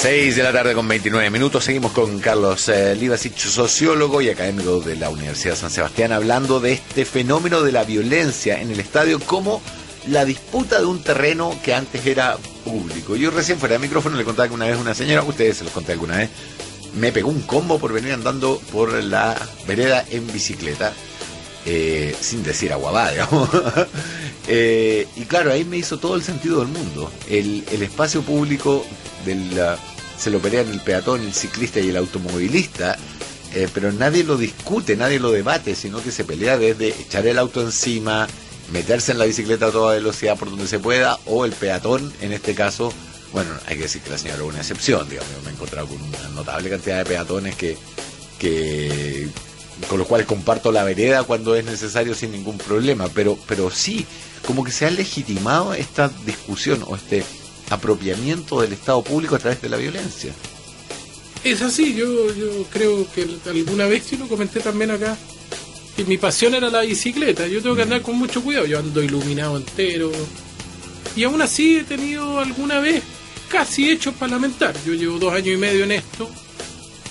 6 de la tarde con 29 minutos. Seguimos con Carlos Livassich, sociólogo y académico de la Universidad de San Sebastián, hablando de este fenómeno de la violencia en el estadio como la disputa de un terreno que antes era público. Yo recién fuera de micrófono le contaba que una vez una señora, ustedes se los conté alguna vez, me pegó un combo por venir andando por la vereda en bicicleta, sin decir aguabá, digamos. Y claro, ahí me hizo todo el sentido del mundo. El espacio público se lo pelean el peatón, el ciclista y el automovilista, pero nadie lo discute, nadie lo debate, sino que se pelea desde echar el auto encima, meterse en la bicicleta a toda velocidad por donde se pueda, o el peatón, en este caso. Bueno, hay que decir que la señora es una excepción, digamos. Me he encontrado con una notable cantidad de peatones con los cuales comparto la vereda cuando es necesario sin ningún problema, pero sí, como que se ha legitimado esta discusión o este apropiamiento del Estado público a través de la violencia. Es así, yo creo que alguna vez sí lo comenté también acá, que mi pasión era la bicicleta. Yo tengo que andar con mucho cuidado, yo ando iluminado entero, y aún así he tenido alguna vez casi hechos para lamentar. Yo llevo 2 años y medio en esto,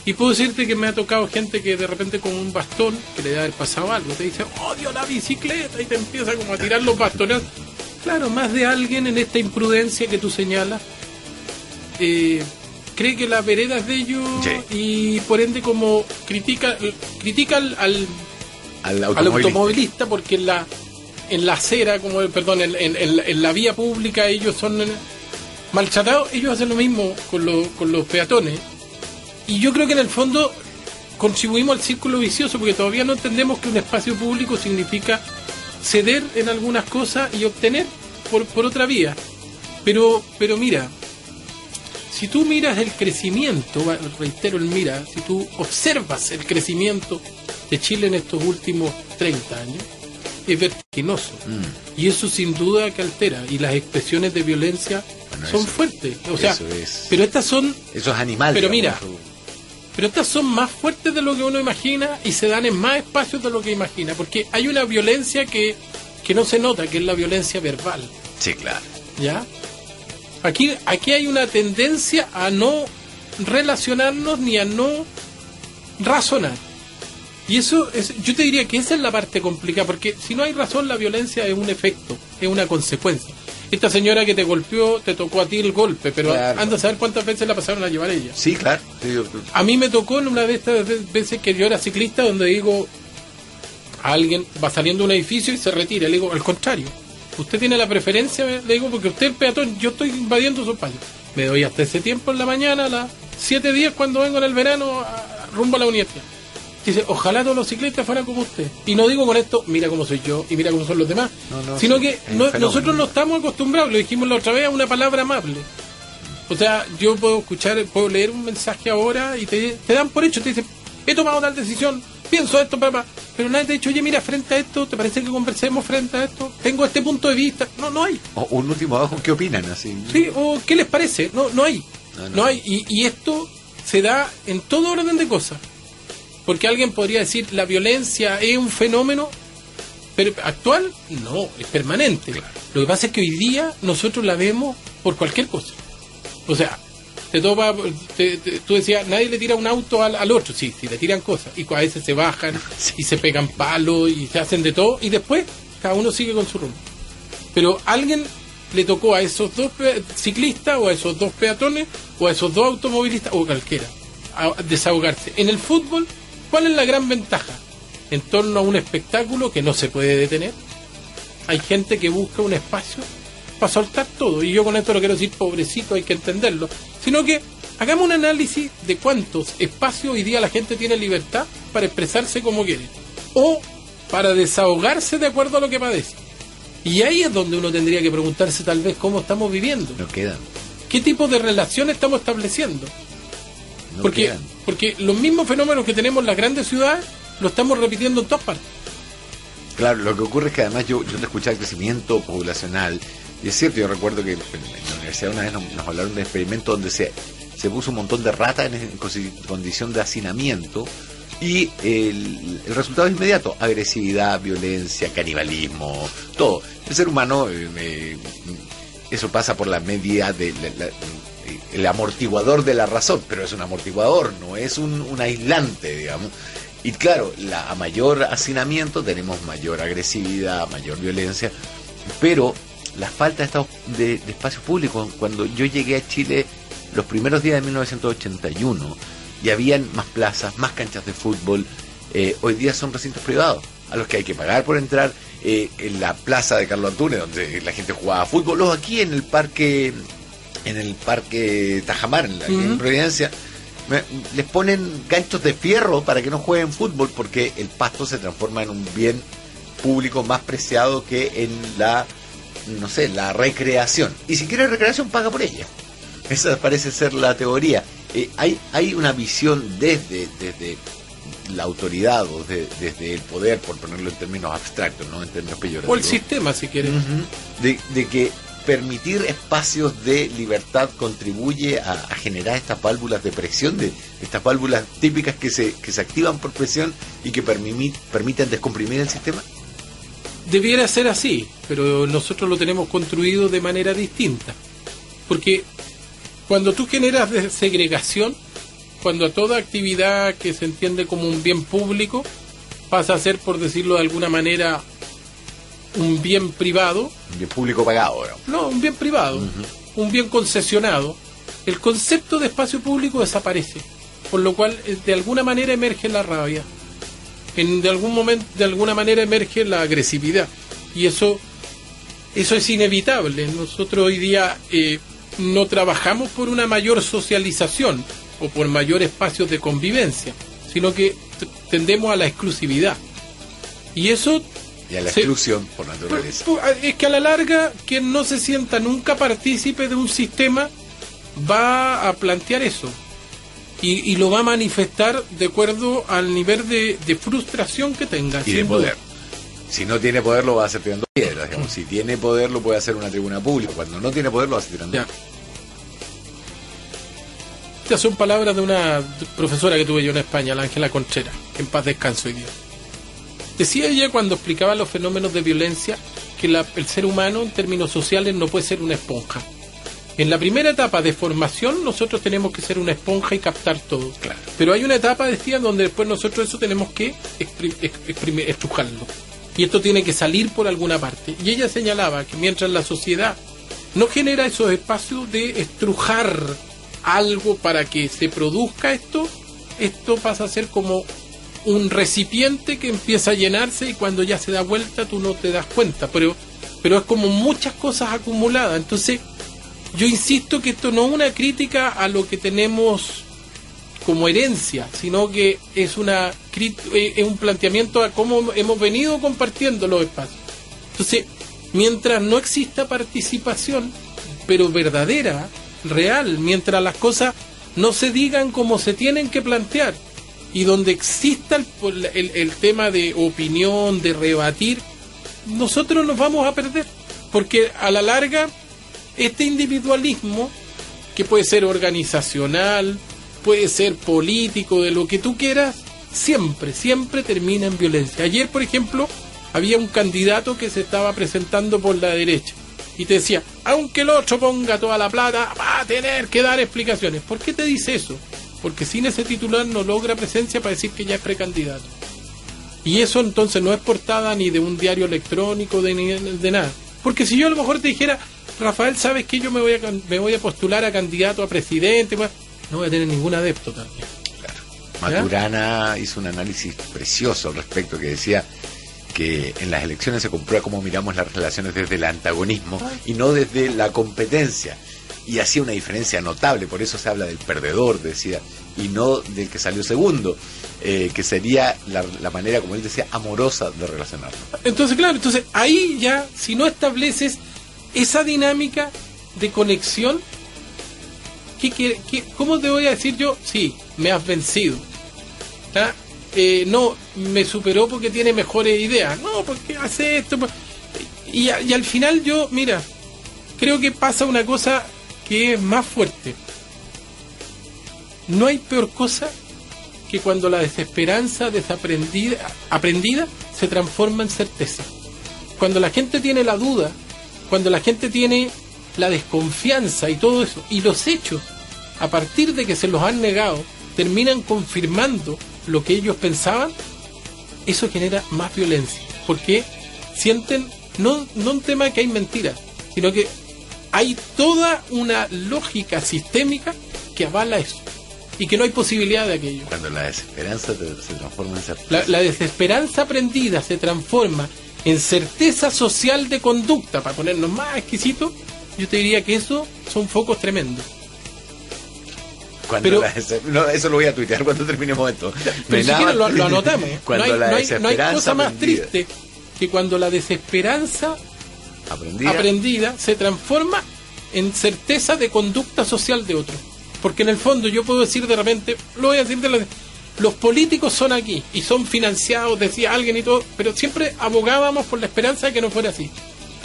y puedo decirte que me ha tocado gente que de repente con un bastón, que le da el pasado algo, te dice, odio la bicicleta, y te empieza como a tirar los bastones. Claro, más de alguien en esta imprudencia que tú señalas, cree que la vereda es de ellos, sí, y por ende como critica al automovilista porque en la acera, como perdón, en la vía pública ellos son maltratados. Ellos hacen lo mismo con los peatones, y yo creo que en el fondo contribuimos al círculo vicioso, porque todavía no entendemos que un espacio público significa ceder en algunas cosas y obtener por otra vía. Pero mira, si tú miras el crecimiento, reitero si tú observas el crecimiento de Chile en estos últimos 30 años, es vertiginoso. Y eso sin duda que altera, y las expresiones de violencia son fuertes. O sea, pero estas son... Eso es animal. Pero mira, pero estas son más fuertes de lo que uno imagina y se dan en más espacios de lo que imagina, porque hay una violencia que no se nota, que es la violencia verbal. Sí, claro. ¿Ya? Aquí hay una tendencia a no relacionarnos ni a no razonar. Y eso yo te diría que esa es la parte complicada, porque si no hay razón, la violencia es un efecto, es una consecuencia. Esta señora que te golpeó, te tocó a ti el golpe, pero claro, anda a saber cuántas veces la pasaron a llevar ella. Sí, claro. Sí, a mí me tocó en una de estas veces que yo era ciclista, donde digo, a alguien va saliendo de un edificio y se retira. Le digo, al contrario, usted tiene la preferencia, le digo, porque usted es el peatón, yo estoy invadiendo su espacio. Me doy hasta ese tiempo en la mañana, a las 7:10 cuando vengo en el verano, rumbo a la universidad. Dice, ojalá todos los ciclistas fueran como usted. Y no digo con esto, mira cómo soy yo y mira cómo son los demás, sino sí, que nosotros no estamos acostumbrados, lo dijimos la otra vez, a una palabra amable. O sea, yo puedo leer un mensaje ahora y te dan por hecho, te dicen, he tomado tal decisión, pienso esto, papá, pero nadie te ha dicho, oye, mira, frente a esto, ¿te parece que conversemos frente a esto? Tengo este punto de vista. No hay. O un último abajo, ¿qué opinan? Así. Sí, o ¿qué les parece? No hay. No hay. Y esto se da en todo orden de cosas. Porque alguien podría decir, la violencia es un fenómeno pero actual, no, es permanente. Claro. Lo que pasa es que hoy día nosotros la vemos por cualquier cosa. O sea, tú decías, nadie le tira un auto al otro. Sí, le tiran cosas. Y a veces se bajan, sí, y se pegan palos y se hacen de todo. Y después cada uno sigue con su rumbo. Pero a alguien le tocó a esos 2 ciclistas, o a esos 2 peatones, o a esos 2 automovilistas, o cualquiera, a desahogarse. En el fútbol, ¿cuál es la gran ventaja? En torno a un espectáculo que no se puede detener, hay gente que busca un espacio para soltar todo. Y yo con esto no quiero decir pobrecito, hay que entenderlo, sino que hagamos un análisis de cuántos espacios hoy día la gente tiene libertad para expresarse como quiere, o para desahogarse de acuerdo a lo que padece. Y ahí es donde uno tendría que preguntarse tal vez cómo estamos viviendo. No quedan. ¿Qué tipo de relación estamos estableciendo? Porque los mismos fenómenos que tenemos en las grandes ciudades lo estamos repitiendo en todas partes. Claro, lo que ocurre es que además yo te escuché el crecimiento poblacional, y es cierto, yo recuerdo que en la universidad una vez nos hablaron de un experimento donde se puso un montón de ratas en condición de hacinamiento, y el resultado es inmediato: agresividad, violencia, canibalismo, todo. El ser humano eso pasa por la medida de el amortiguador de la razón, pero es un amortiguador, no es un aislante, digamos. Y claro, a mayor hacinamiento tenemos mayor agresividad, mayor violencia, pero la falta de espacio público. Cuando yo llegué a Chile los primeros días de 1981, y habían más plazas, más canchas de fútbol. Hoy día son recintos privados a los que hay que pagar por entrar. En la plaza de Carlos Antunes, donde la gente jugaba fútbol, o aquí en el parque Tajamar, en Providencia, les ponen ganchos de fierro para que no jueguen fútbol, porque el pasto se transforma en un bien público más preciado que en la recreación. Y si quiere recreación, paga por ella. Esa parece ser la teoría. Hay una visión desde la autoridad o desde el poder, por ponerlo en términos abstractos, no en términos peyorativos. O el sistema, si quieren. De que permitir espacios de libertad contribuye a generar estas válvulas de presión, de estas válvulas típicas que se activan por presión y que permiten descomprimir el sistema. Debiera ser así, pero nosotros lo tenemos construido de manera distinta. Porque cuando tú generas segregación, cuando a toda actividad que se entiende como un bien público pasa a ser, por decirlo de alguna manera, un bien privado. Un bien público pagado, ¿no? No, un bien privado, un bien concesionado. El concepto de espacio público desaparece, por lo cual de alguna manera emerge la rabia. De alguna manera emerge la agresividad. Y eso es inevitable. Nosotros hoy día no trabajamos por una mayor socialización o por mayor espacios de convivencia, sino que tendemos a la exclusividad. Y eso... Y a la exclusión por naturaleza. Es que a la larga, quien no se sienta nunca partícipe de un sistema va a plantear eso. Y lo va a manifestar de acuerdo al nivel de frustración que tenga. Y de poder. Si no tiene poder, lo va a hacer tirando piedras. Digamos. Si tiene poder, lo puede hacer una tribuna pública. Cuando no tiene poder, lo va a hacer tirando piedras. Estas son palabras de una profesora que tuve yo en España, la Ángela Contreras, que en paz descanso hoy día. Decía ella, cuando explicaba los fenómenos de violencia, que el ser humano en términos sociales no puede ser una esponja. En la primera etapa de formación nosotros tenemos que ser una esponja y captar todo. Claro. Pero hay una etapa, decía, donde después nosotros eso tenemos que estrujarlo. Y esto tiene que salir por alguna parte. Y ella señalaba que mientras la sociedad no genera esos espacios de estrujar algo para que se produzca esto pasa a ser como un recipiente que empieza a llenarse y cuando ya se da vuelta tú no te das cuenta. Pero es como muchas cosas acumuladas. Entonces... yo insisto que esto no es una crítica a lo que tenemos como herencia, sino que es un planteamiento a cómo hemos venido compartiendo los espacios. Entonces, mientras no exista participación, pero verdadera, real, mientras las cosas no se digan como se tienen que plantear, y donde exista el tema de opinión, de rebatir, nosotros nos vamos a perder, porque a la larga este individualismo, que puede ser organizacional, puede ser político, de lo que tú quieras, siempre termina en violencia. Ayer, por ejemplo, había un candidato que se estaba presentando por la derecha y te decía, aunque el otro ponga toda la plata, va a tener que dar explicaciones. ¿Por qué te dice eso? Porque sin ese titular no logra presencia para decir que ya es precandidato. Y eso entonces no es portada ni de un diario electrónico, de nada. Porque si yo a lo mejor te dijera, Rafael, ¿sabes qué? Yo me voy a postular a candidato a presidente, no voy a tener ningún adepto también. Claro. Maturana hizo un análisis precioso al respecto, que decía que en las elecciones se comprueba cómo miramos las relaciones desde el antagonismo y no desde la competencia. Y hacía una diferencia notable, por eso se habla del perdedor, decía, y no del que salió segundo, que sería la manera, como él decía, amorosa de relacionarnos. Entonces, claro, ahí ya, si no estableces esa dinámica de conexión, ¿cómo te voy a decir yo? Sí, me has vencido. No, me superó porque tiene mejores ideas. No, porque hace esto. Y al final yo, mira, creo que pasa una cosa que es más fuerte. No hay peor cosa que cuando la desesperanza aprendida se transforma en certeza. Cuando la gente tiene la duda, cuando la gente tiene la desconfianza y todo eso, y los hechos, a partir de que se los han negado, terminan confirmando lo que ellos pensaban, eso genera más violencia, porque sienten, no un tema que hay mentiras, sino que hay toda una lógica sistémica que avala eso, y que no hay posibilidad de aquello. Cuando la desesperanza se transforma en certeza. La desesperanza aprendida se transforma en certeza social de conducta, para ponernos más exquisitos, yo te diría que eso son focos tremendos. Pero, eso lo voy a tuitear cuando terminemos esto. Pero si quieres lo anotamos. Cuando no la hay cosa más aprendida. triste que cuando la desesperanza aprendida se transforma en certeza de conducta social de otro. Porque en el fondo yo puedo decir de repente, lo voy a decir los políticos son aquí y son financiados, decía alguien y todo, pero siempre abogábamos por la esperanza de que no fuera así.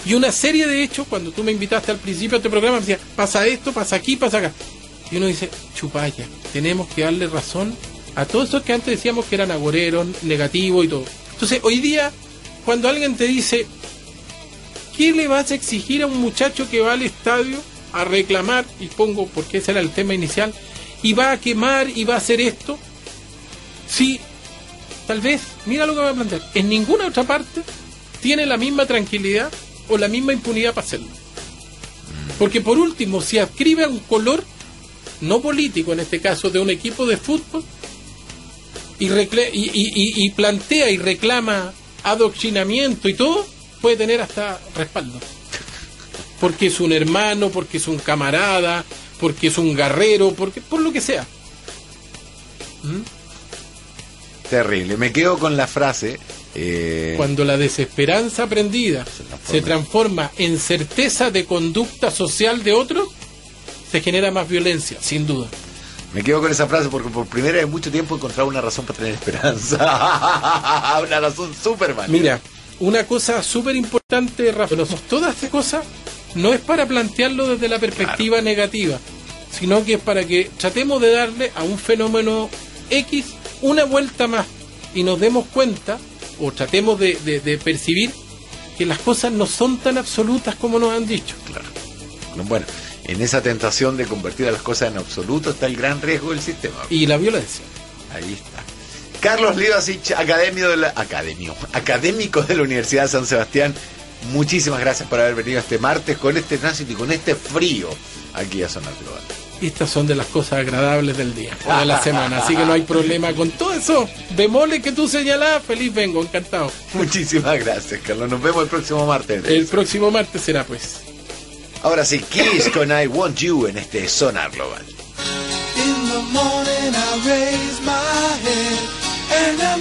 Y una serie de hechos, cuando tú me invitaste al principio de este programa, me decía, pasa esto, pasa aquí, pasa acá. Y uno dice, chupalla, tenemos que darle razón a todos esos que antes decíamos que eran agoreros, negativos y todo. Entonces, hoy día, cuando alguien te dice, ¿qué le vas a exigir a un muchacho que va al estadio a reclamar, y pongo porque ese era el tema inicial, y va a quemar y va a hacer esto? Sí, tal vez, mira lo que voy a plantear, en ninguna otra parte tiene la misma tranquilidad o la misma impunidad para hacerlo. Porque por último, si adscribe a un color no político, en este caso de un equipo de fútbol, y plantea y reclama adoctrinamiento y todo, puede tener hasta respaldo. Porque es un hermano, porque es un camarada, porque es un guerrero, por lo que sea. Terrible. Me quedo con la frase. Cuando la desesperanza aprendida se transforma en certeza de conducta social de otros, se genera más violencia, sin duda. Me quedo con esa frase porque por primera vez en mucho tiempo he encontrado una razón para tener esperanza. Una razón súper válida. Mira, una cosa súper importante, Rafa, todas estas cosas no es para plantearlo desde la perspectiva negativa, sino que es para que tratemos de darle a un fenómeno X una vuelta más y nos demos cuenta, o tratemos de percibir que las cosas no son tan absolutas como nos han dicho. Claro. Bueno, en esa tentación de convertir a las cosas en absoluto está el gran riesgo del sistema. Y la violencia. Ahí está. Carlos Livasich, académico de la Universidad de San Sebastián, muchísimas gracias por haber venido este martes con este tránsito y con este frío aquí a Sonar Global. Estas son de las cosas agradables del día o de la semana, así que no hay problema con todo eso. Bemoles que tú señalás, feliz vengo, encantado. Muchísimas gracias, Carlos. Nos vemos el próximo martes. El próximo martes será, pues. Ahora sí, Kiss con I Want You en este Sonar Global. In the morning I raise my head and I'm